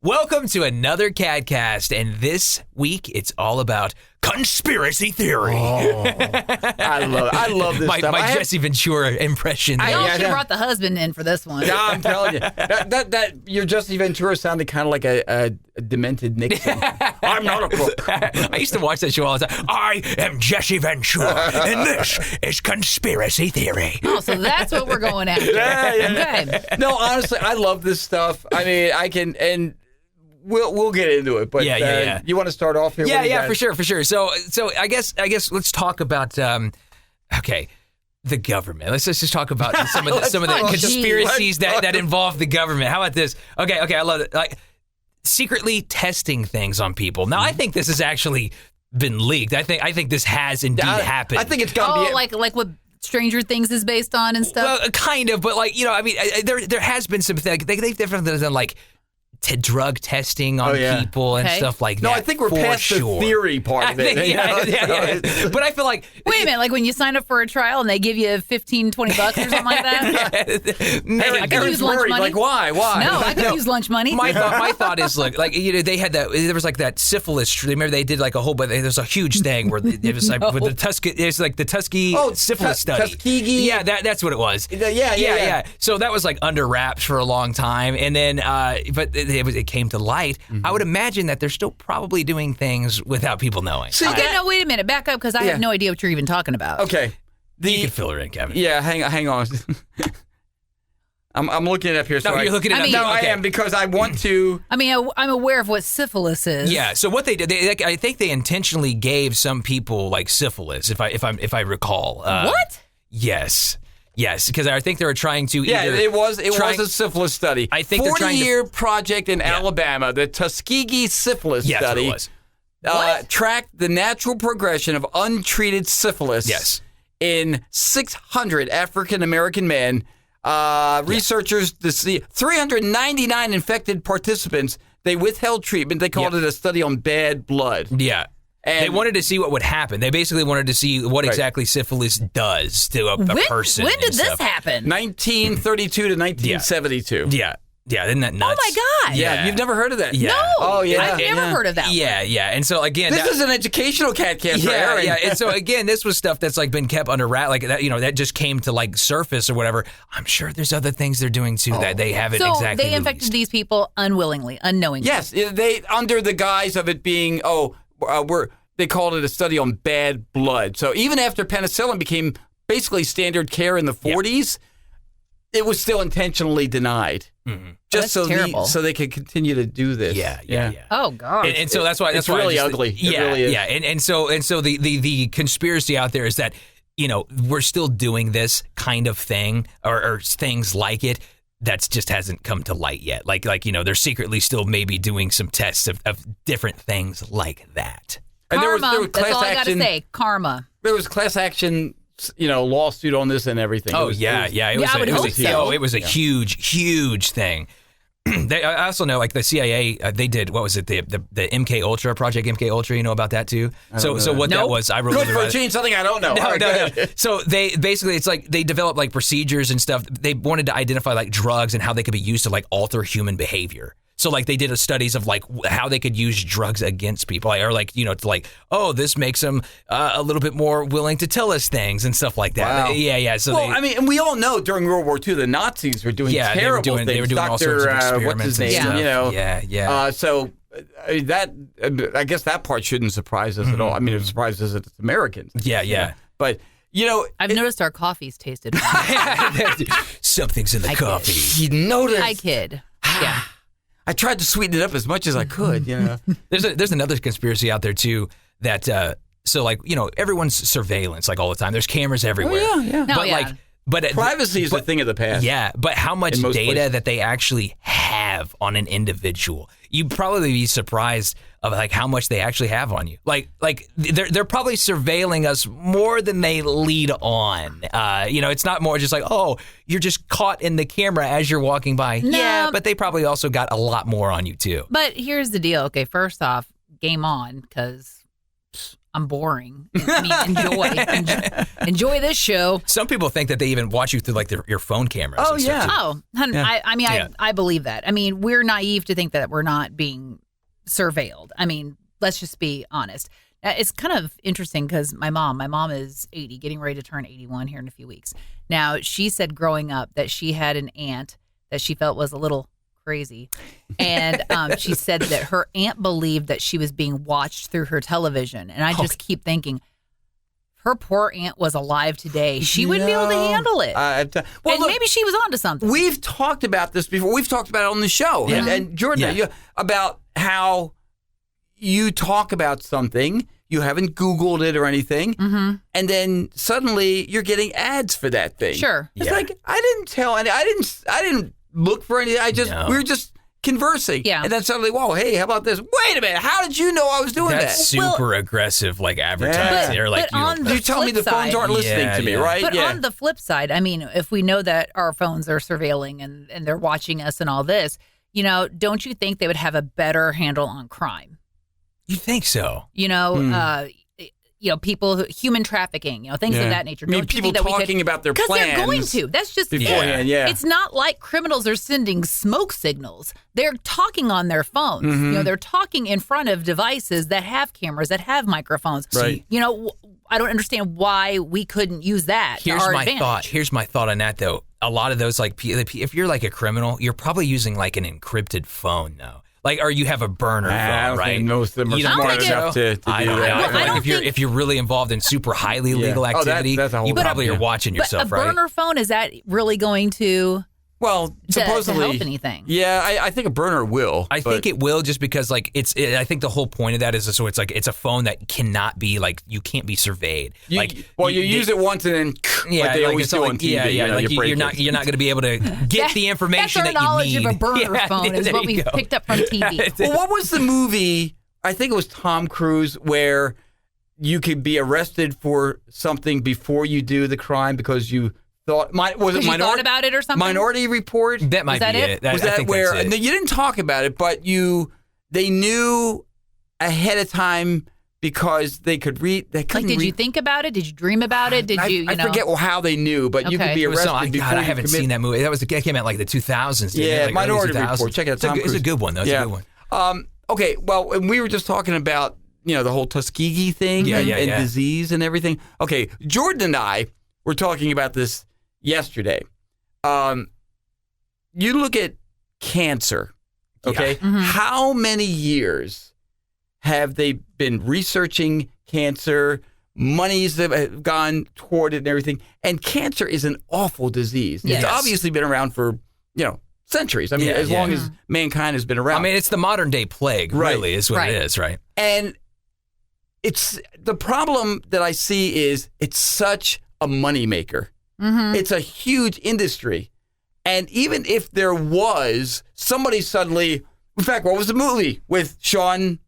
Welcome to another KATcast, and this week it's all about conspiracy theory. Oh, I love this stuff. My Jesse Ventura impression. She brought the husband in for this one. Yeah, I'm telling you, that your Jesse Ventura sounded kind of like a demented Nixon. I'm not a crook. I used to watch that show all the time. I am Jesse Ventura, and this is conspiracy theory. Oh, so that's what we're going after. Yeah. Okay. No, honestly, I love this stuff. I mean, I can, and we'll get into it. But yeah. You want to start off here? Yeah, for sure. So I guess let's talk about the government. Let's just talk about some of the conspiracies that involve the government. How about this? Okay, I love it. Like secretly testing things on people. Now, I think this has actually been leaked. I think this has indeed happened. I think it's got to be like what Stranger Things is based on and stuff. Well, kind of, but there has been some things. They've definitely done like drug testing on people and stuff like that. No, I think we're past the theory part of it. Yeah. But I feel like... Wait a minute, like when you sign up for a trial and they give you $15, $20 or something like that? I could use lunch money. Like, why? No, I could use lunch money. My thought is, look, like, they had that, there was like that syphilis, remember they did like a whole, but there's a huge thing where it was like with the Tuskegee syphilis study. Tuskegee? Yeah, that's what it was. Yeah. So that was like under wraps for a long time. And then, but it came to light. I would imagine that they're still probably doing things without people knowing. No, wait a minute. Back up, because I have no idea what you're even talking about. Okay. You can fill her in, Kevin. Yeah, hang on. I'm looking it up here. You're looking it up. No, I am, because I want to. I mean, I'm aware of what syphilis is. Yeah. So what they did, I think they intentionally gave some people like syphilis, if I recall. What? Yes, because I think they were trying to. It was a syphilis study. I think 40-year project in Alabama, the Tuskegee syphilis study. That's what it was. Tracked the natural progression of untreated syphilis. Yes. In 600 African American men. Researchers to see 399 infected participants. They withheld treatment. They called it a study on bad blood. Yeah. And they wanted to see what would happen. They basically wanted to see what exactly syphilis does to a person. When did this happen? 1932 to 1972. Yeah, isn't that nuts? Oh, my God. Yeah, you've never heard of that? Yeah. No. Oh, yeah. I've never heard of that one. Yeah. And so, again... This is an educational KATcast. Yeah. And so, again, this was stuff that's, like, been kept under wrap. Like, that, that just came to, like, surface or whatever. I'm sure there's other things they're doing, too, that they haven't exactly So they infected these people unwillingly, unknowingly. Yes. They under the guise of it being, they called it a study on bad blood. So even after penicillin became basically standard care in the 40s, it was still intentionally denied. Mm-hmm. Just so they could continue to do this. Yeah. Oh, God. And so that's why it's really ugly. Yeah, it really is. Yeah. And so the conspiracy out there is that, we're still doing this kind of thing or things like it. That just hasn't come to light yet. Like they're secretly still maybe doing some tests of different things like that. And Karma. There was That's all I got to say. Karma. There was class action, lawsuit on this and everything. It was a huge thing. I also know, like the CIA, they did, what was it, the MK Ultra, Project MK Ultra, you know about that too? So what that was, I wrote Good for a change, something I don't know. No. So they basically, it's like they developed like procedures and stuff. They wanted to identify like drugs and how they could be used to like alter human behavior. So like they did studies of like how they could use drugs against people, or like to like, oh, this makes them a little bit more willing to tell us things and stuff like that. Wow. Yeah. So and we all know during World War II the Nazis were doing terrible things. They were doing all sorts of experiments. What's his name? Yeah. So that I guess that part shouldn't surprise us at all. I mean, it surprises us as Americans. Yeah. But I've noticed our coffee's tasted. Something's in the coffee. You noticed? I kid. Yeah. I tried to sweeten it up as much as I could, There's another conspiracy out there too that everyone's surveillance like all the time. There's cameras everywhere. Oh, yeah. But privacy is a thing of the past. Yeah, but how much data places that they actually have on an individual? You'd probably be surprised of like how much they actually have on you. Like they're probably surveilling us more than they lead on. It's not more just like, oh, you're just caught in the camera as you're walking by. No. Yeah, but they probably also got a lot more on you too. But here's the deal. Okay, first off, game on, because I'm boring. I mean, enjoy this show. Some people think that they even watch you through like your phone cameras. Oh, and stuff, yeah. too. Oh, Yeah. I mean, I believe that. I mean, we're naive to think that we're not being surveilled. I mean, let's just be honest. It's kind of interesting because my mom is 80, getting ready to turn 81 here in a few weeks. Now, she said growing up that she had an aunt that she felt was a little crazy. And she said that her aunt believed that she was being watched through her television. And I just keep thinking, her poor aunt was alive today. She wouldn't be able to handle it. Look, maybe she was onto something. We've talked about this before. We've talked about it on the show. Yeah. And Jordan, about how you talk about something, you haven't Googled it or anything, and then suddenly you're getting ads for that thing. Sure. It's like, I didn't tell any, I didn't look for anything. We were just conversing. Yeah. And then suddenly, whoa, hey, how about this? Wait a minute. How did you know I was doing That's that? super aggressive, like advertising. Or like but on the You tell me the flip phones side- aren't listening to me, right? But on the flip side, I mean, if we know that our phones are surveilling and they're watching us and all this, don't you think they would have a better handle on crime? You think so? People, human trafficking, things of that nature. I mean, Don't you people think that we talking about their Because plans. they're going to. That's just it. beforehand, yeah. It's not like criminals are sending smoke signals. They're talking on their phones. They're talking in front of devices that have cameras, that have microphones. Right. I don't understand why we couldn't use that to our advantage. Here's my thought on that, though. A lot of those, like, if you're like a criminal, you're probably using like an encrypted phone, though. Like, or you have a burner I phone, don't right? think most of them are smart enough to do I know. that. I feel I like don't if you're really involved in super highly legal Oh, activity, that's a whole you probably different- are watching yourself, but a right? burner phone, is that really going to Well, supposedly, help anything? Yeah, I think a burner will. I think it will, just because like I think the whole point of that is so it's like it's a phone that cannot be like you can't be surveyed. You use it once and then like they always it's do like, on TV. like you break you're not going to be able to get the information that's that our you need. knowledge of a burner phone is there what you we go. picked up from TV. Well, what was the movie? I think it was Tom Cruise where you could be arrested for something before you do the crime because you thought was it You thought about it or something? Minority Report? That might that be it? it. Was I that think where that's it. you didn't talk about it, but they knew ahead of time because they could read. They couldn't Did read. you think about it? Did you dream about it? Did you? I forget how they knew, but you could Okay. be It was arrested before I you haven't commit. seen that movie. That came out like the 2000s. Didn't Yeah, it? Like Minority early 2000s. Report. Check it out. Tom It's a good one, though. It's a good one. Okay, well, and we were just talking about the whole Tuskegee thing and disease and everything. Okay, Jordan and I were talking about this yesterday. You look at cancer, okay? How many years have they been researching cancer? Monies that have gone toward it and everything. And cancer is an awful disease. Yes. It's obviously been around for, centuries. I mean, as long as mankind has been around. I mean, it's the modern day plague, really, is what it is, right? And it's the problem that I see is it's such a moneymaker. It's a huge industry. And even if there was somebody suddenly, in fact, what was the movie with Sean,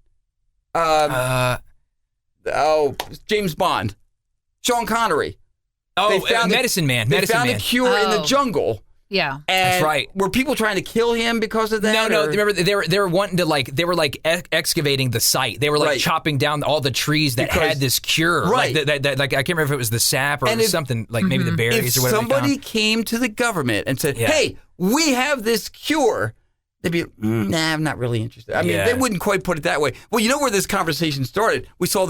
James Bond, Sean Connery? Medicine Man. They found a cure in the jungle. Yeah. And That's right. Were people trying to kill him because of that? No. or- Remember, they were wanting to they were excavating the site. They were chopping down all the trees that had this cure. Right. Like, I can't remember if it was the sap or something like maybe the If berries or whatever. somebody came to the government and said, "Hey, we have this cure," they'd be, "Nah, I'm not really interested." I mean, they wouldn't quite put it that way. Well, you know where this conversation started? We saw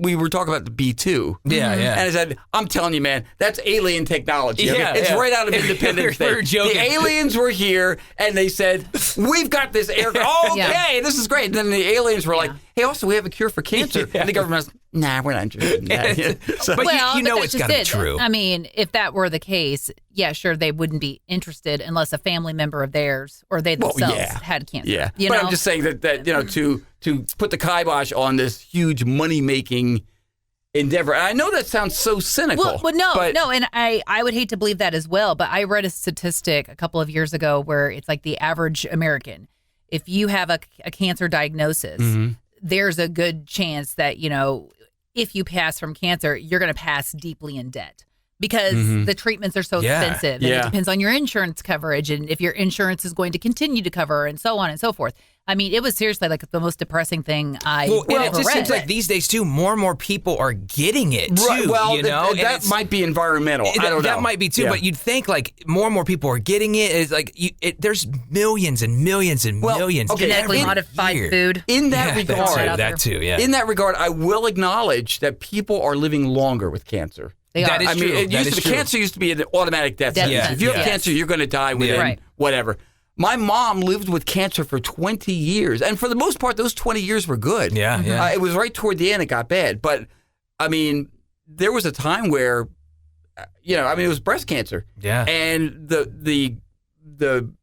we were talking about the B-2. Yeah. And I said, "I'm telling you, man, that's alien technology. Yeah, it's yeah. right out of Independence Day. We were joking. The aliens were here, and they said, "We've got this aircraft. Oh, okay, this is great." And then the aliens were like, "Hey, also, we have a cure for cancer." And the government was, "Nah, we're not interested in that." So, But you know that's it's got just to be it. true. I mean, if that were the case, yeah, sure, they wouldn't be interested unless a family member of theirs or they themselves had cancer. Yeah, You but know? I'm just saying that to put the kibosh on this huge money making endeavor. And I know that sounds so cynical. Well, no, and I would hate to believe that as well. But I read a statistic a couple of years ago where it's like the average American, if you have a cancer diagnosis, there's a good chance that if you pass from cancer, you're going to pass deeply in debt. because the treatments are so expensive. And it depends on your insurance coverage and if your insurance is going to continue to cover and so on and so forth. I mean, it was seriously like the most depressing thing I ever and it just read. seems like these days, too, more and more people are getting it, too. Right, well, you know? that might be environmental. I don't know. That might be, too. But you'd think, like, more and more people are getting it. It's like, there's millions and millions and millions. Genetically modified food. In that regard, that too, yeah. In that regard, I will acknowledge that people are living longer with cancer. They are. That is true. Cancer used to be an automatic death sentence. If you have cancer, you're going to die within whatever. My mom lived with cancer for 20 years. And for the most part, those 20 years were good. Yeah. It was right toward the end it got bad. But, I mean, there was a time where, it was breast cancer. Yeah. And the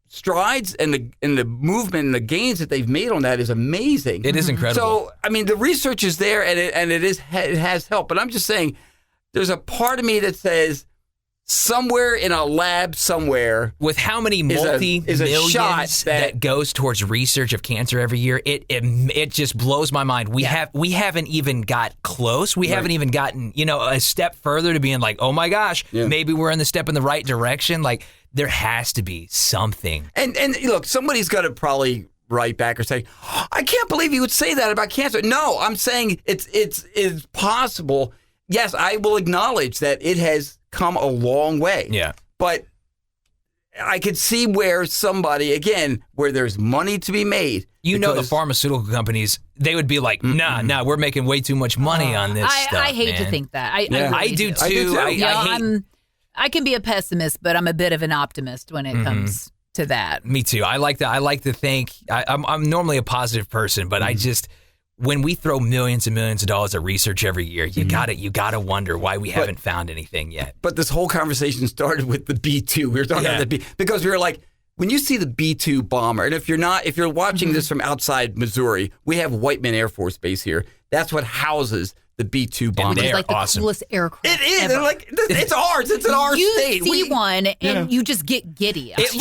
strides and the movement and the gains that they've made on that is amazing. It is incredible. So, I mean, the research is there and it has helped. But I'm just saying, there's a part of me that says, somewhere in a lab somewhere, with how many multi-millions that goes towards research of cancer every year, it just blows my mind. We haven't even got close. We haven't even gotten a step further to being like, oh my gosh, maybe we're in the right direction. Like there has to be something. And look, somebody's got to probably write back or say, I can't believe you would say that about cancer. No, I'm saying it's possible. Yes, I will acknowledge that it has come a long way. Yeah. But I could see where somebody, again, where there's money to be made. The pharmaceutical companies, they would be like, nah, we're making way too much money on this stuff. I hate to think that. I do too. I can be a pessimist, but I'm a bit of an optimist when it comes to that. Me too. I like to think, I'm normally a positive person, but I just... When we throw millions and millions of dollars at research every year, you gotta wonder why we haven't found anything yet. But this whole conversation started with the B-2. We were talking about the B because we were like, when you see the B-2 bomber, and if you're watching this from outside Missouri, we have Whiteman Air Force Base here. That's what houses the B-2 bomber. It's like the coolest aircraft. It is. Ever. Like it's ours. It's in our state. You see one and you just get giddy. It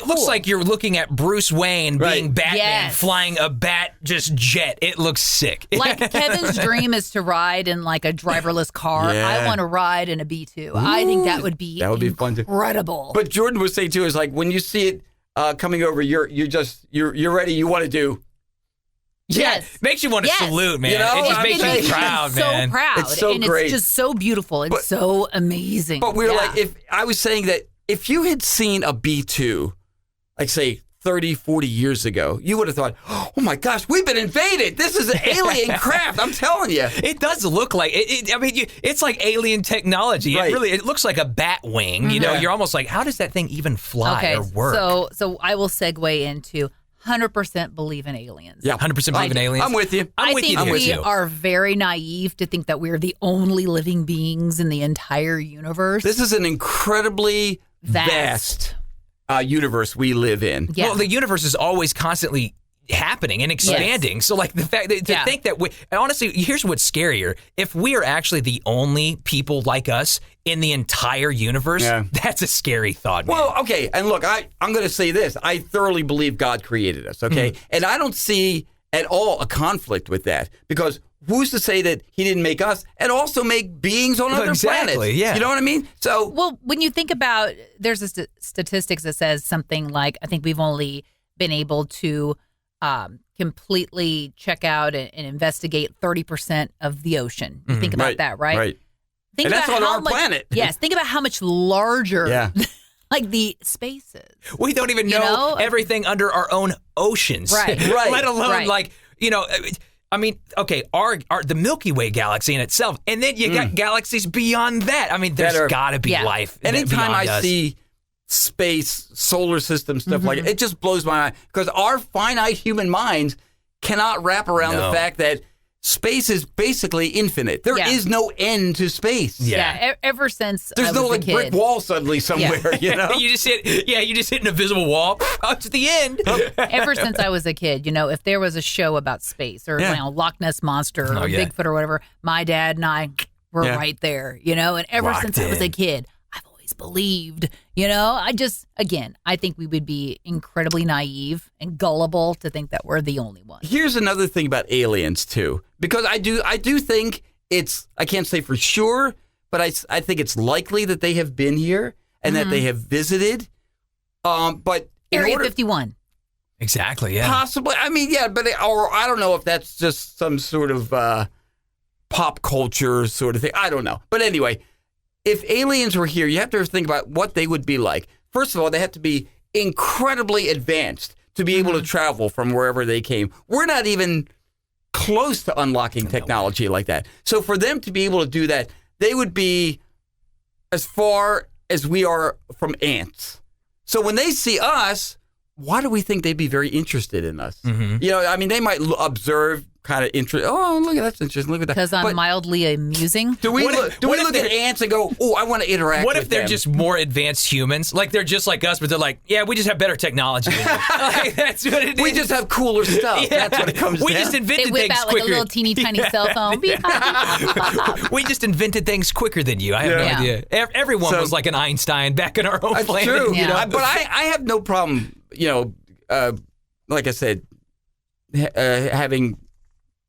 looks like you're looking at Bruce Wayne being Batman flying a bat jet. It looks sick. Like Kevin's dream is to ride in like a driverless car. Yeah. I want to ride in a B-2. I think that would be fun too. Incredible. But Jordan was saying too is like when you see it coming over, you're ready. You want to do. Yes. Makes you want to salute, man. It just makes you proud, man. So proud. It's so great. It's just so beautiful. It's so amazing. But we were like, if I was saying that if you had seen a B-2, like say 30, 40 years ago, you would have thought, oh my gosh, we've been invaded. This is an alien craft. I'm telling you. It does look like it. I mean, it's like alien technology. Right. It looks like a bat wing. You're almost like, how does that thing even fly or work? So I will segue into 100% believe in aliens. Yeah, 100% believe in aliens. I'm with you. I think we are very naive to think that we're the only living beings in the entire universe. This is an incredibly vast universe we live in. Yeah. Well, the universe is always constantly happening and expanding. Yes. So like the fact that to think that honestly, here's what's scarier. If we are actually the only people like us in the entire universe, that's a scary thought, man. Well, okay. And look, I'm going to say this. I thoroughly believe God created us, okay? And I don't see at all a conflict with that because who's to say that he didn't make us and also make beings on other planets? Yeah. You know what I mean? So, well, when you think about, there's a statistics that says something like, I think we've only been able to completely check out and investigate 30% of the ocean. You think about that, right? Right. Think and about that's on how our much, planet. Yes. Think about how much larger like the space is. We don't even know everything under our own oceans. Right. Let alone like, I mean, okay, our the Milky Way galaxy in itself, and then you got galaxies beyond that. I mean, there's got to be life. Anytime I see space, solar system, stuff like it just blows my mind because our finite human minds cannot wrap around the fact that space is basically infinite. There is no end to space. Yeah. Ever since there's no like brick wall suddenly somewhere, you know? you just hit an invisible wall. Oh, it's the end. Ever since I was a kid, if there was a show about space or Loch Ness Monster or Bigfoot or whatever, my dad and I were right there, and ever since I was a kid, I've always believed, I think we would be incredibly naive and gullible to think that we're the only one. Here's another thing about aliens too, because I do think I can't say for sure, but I think it's likely that they have been here and that they have visited. But Area 51. Exactly, yeah. Possibly. I mean, yeah, but or I don't know if that's just some sort of pop culture sort of thing. I don't know. But anyway, if aliens were here, you have to think about what they would be like. First of all, they have to be incredibly advanced to be able to travel from wherever they came. We're not even close to unlocking technology like that. So for them to be able to do that, they would be as far as we are from ants. So when they see us, why do we think they'd be very interested in us? You know, I mean, they might observe, kind of interest. Oh, look, that's interesting. Look at that. Because I'm mildly amusing. Do we look at ants and go, oh, I want to interact with them? What if they're just more advanced humans? Like, they're just like us, but they're like, yeah, we just have better technology than you. Like, that's what it is. We just have cooler stuff. Yeah. That's what it comes We down. just They invented whip things out like quicker. a little teeny tiny cell phone. Beep, bop, beep, bop, bop, bop. We just invented things quicker than you. I have no Yeah. idea. Everyone was like an Einstein back in our own That's planet. true. You know? Yeah. But I have no problem, like I said, having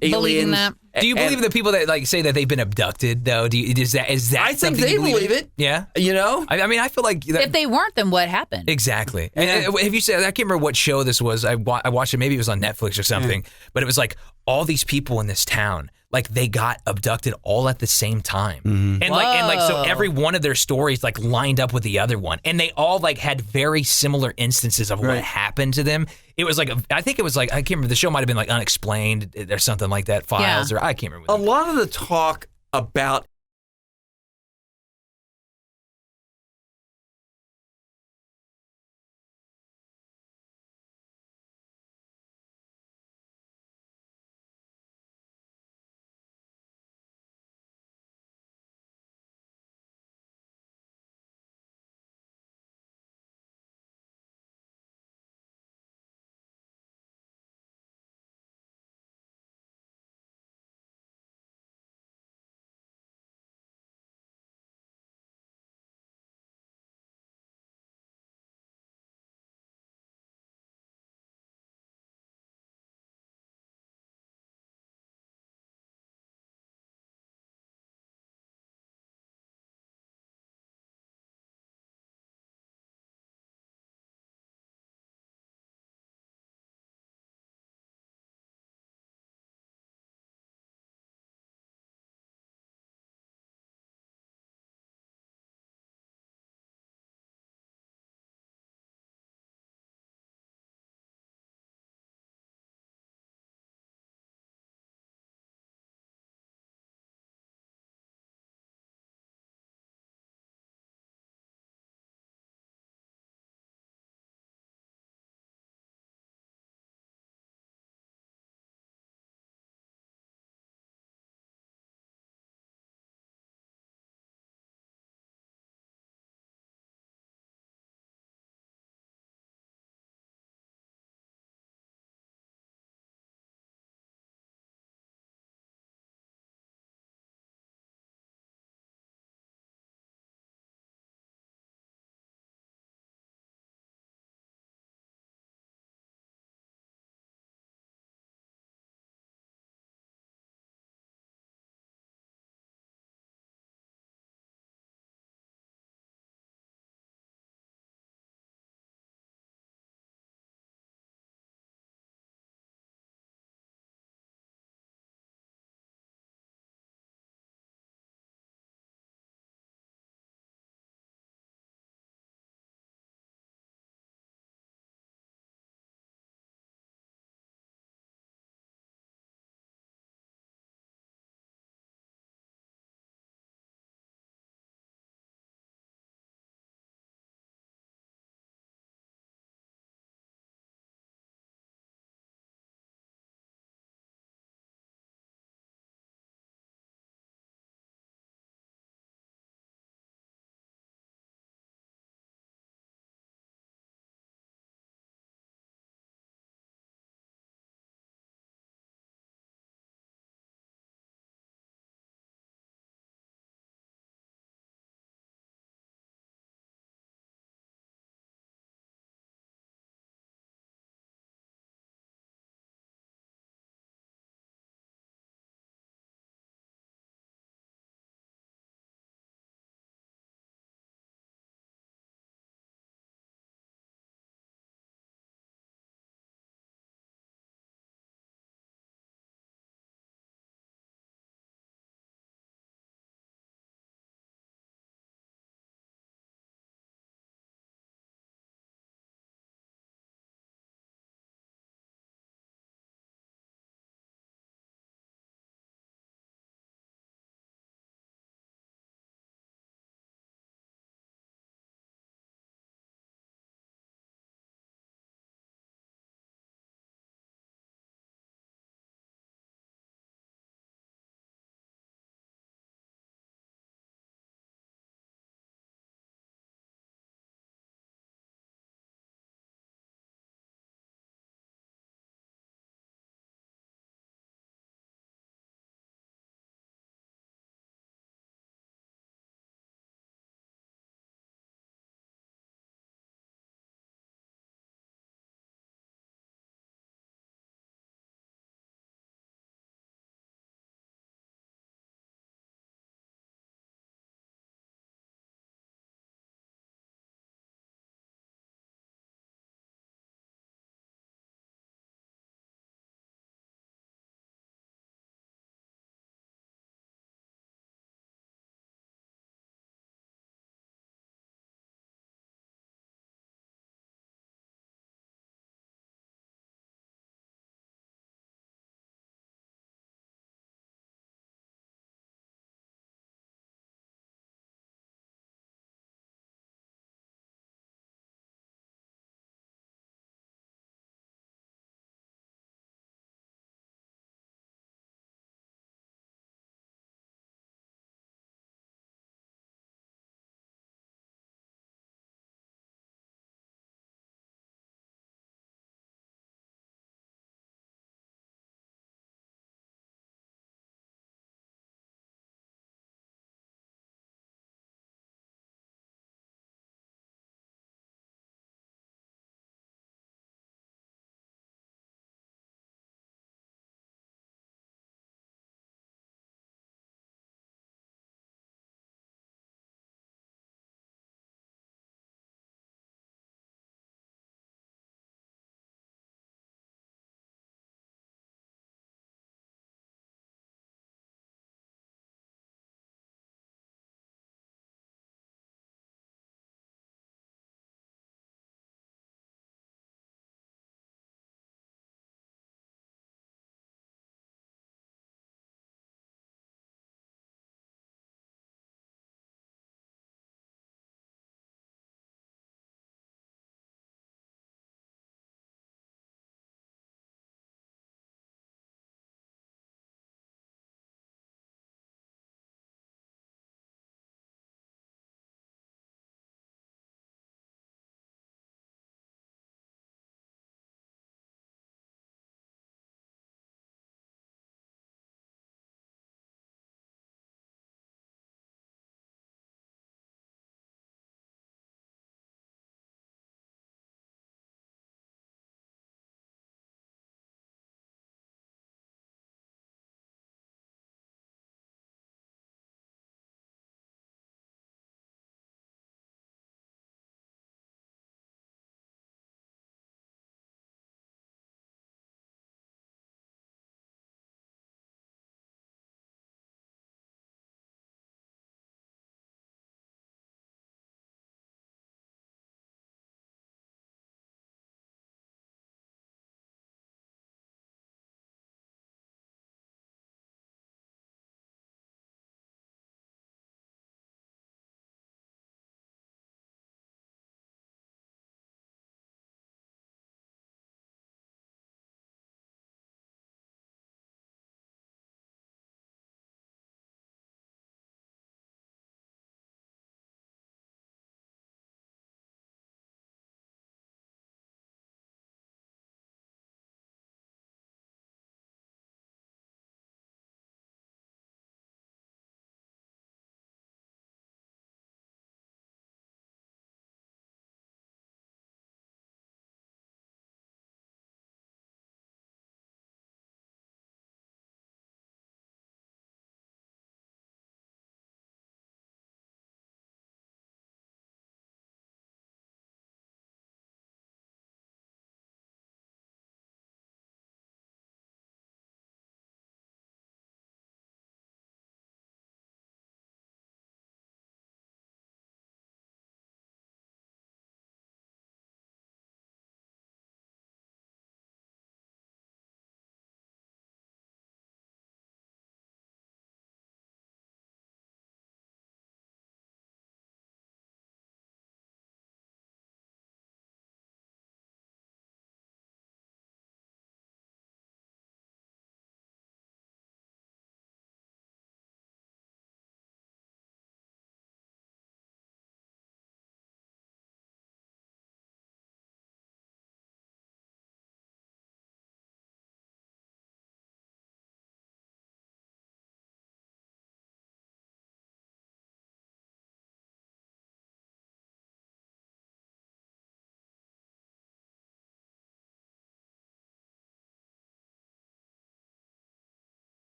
Believing aliens. that. Do you believe the people that like say that they've been abducted though? Is that I think something they you believe it. Yeah. You know? I mean, I feel like that, If they weren't, then what happened? exactly. And have you said? I can't remember what show this was. I watched it. Maybe it was on Netflix or something. But it was like all these people in this town, like they got abducted all at the same time, and like so every one of their stories like lined up with the other one, and they all like had very similar instances of what happened to them. It was like I think it was like I can't remember. The show might have been like Unexplained or something like that. Files or I can't remember. A lot of the talk about